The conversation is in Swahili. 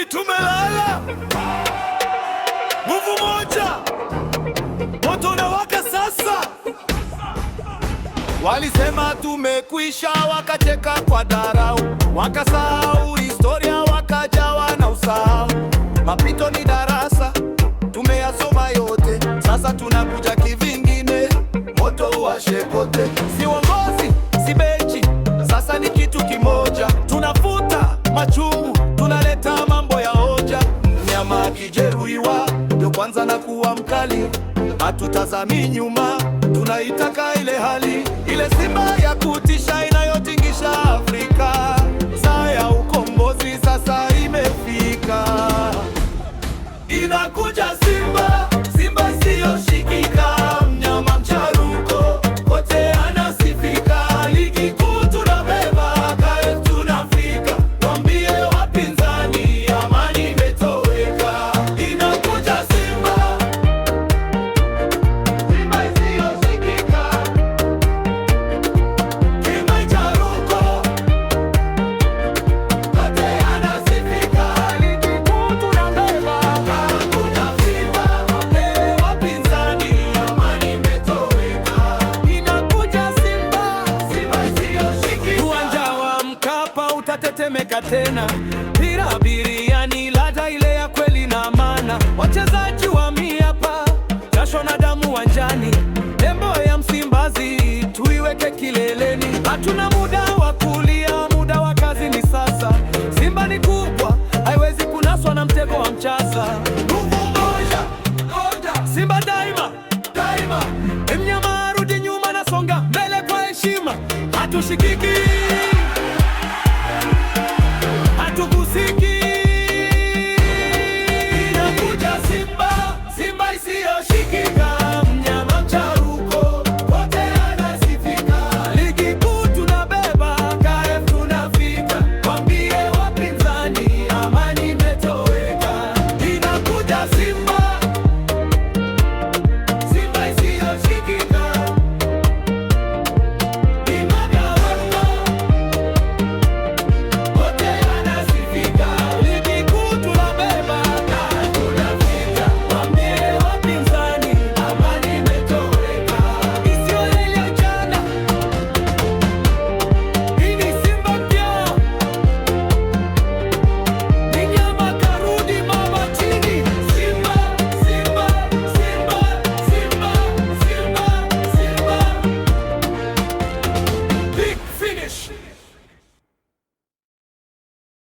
Kwani tumelala? Nguvu moja, moto unawaka sasa. Walisema tumekwisha, wakacheka kwa dharau, wakasahau historia, wakajawa na usahau. Mapito ni darasa, tumeyasoma yote, sasa tunakuja kivingine, moto uwashe kote. Si uongozi, si bechi, sasa ni kitu kimoja. Tunafuta machungu, tunaleta mambo ya hoja. Mnyama akijeruhiwa ndio kwanza na kuwa mkali, hatutazami nyuma, tunaitaka ile hali, ile simba ya kutisha inayotingisha Afrika. Saa ya ukombozi sasa imefika, inakuja simba, simba isiyoshikika, mnyama mcharuko, kote anasifika. Ligi kuu tunabeba, kae tunafika, wambie wapinzani amani imetoweka. Inakuja simba, simba isiyoshikika, simba mcharuko, kote anasifika. Ligi kuu tunabeba, kae tunafika, wambie wapinzani amani imetoweka. Inakuja simba, simba isiyoshikika. Uwanja wa Mkapa utatetemeka tena, mpira biriani, ladha ile ya kweli na maana. Wachezaji wa miapa, jasho na damu uwanjani, nembo ya Msimbazi tuiweke kileleni. Hatuna muda wa kulia, muda wa kazi ni sasa. Simba ni kubwa, haiwezi kunaswa na mtego wa mchasa. Nguvu moja, Simba daima, daima. Mnyama arudi nyuma, na songa mbele kwa heshima. Hatushikiki, hatugusiki.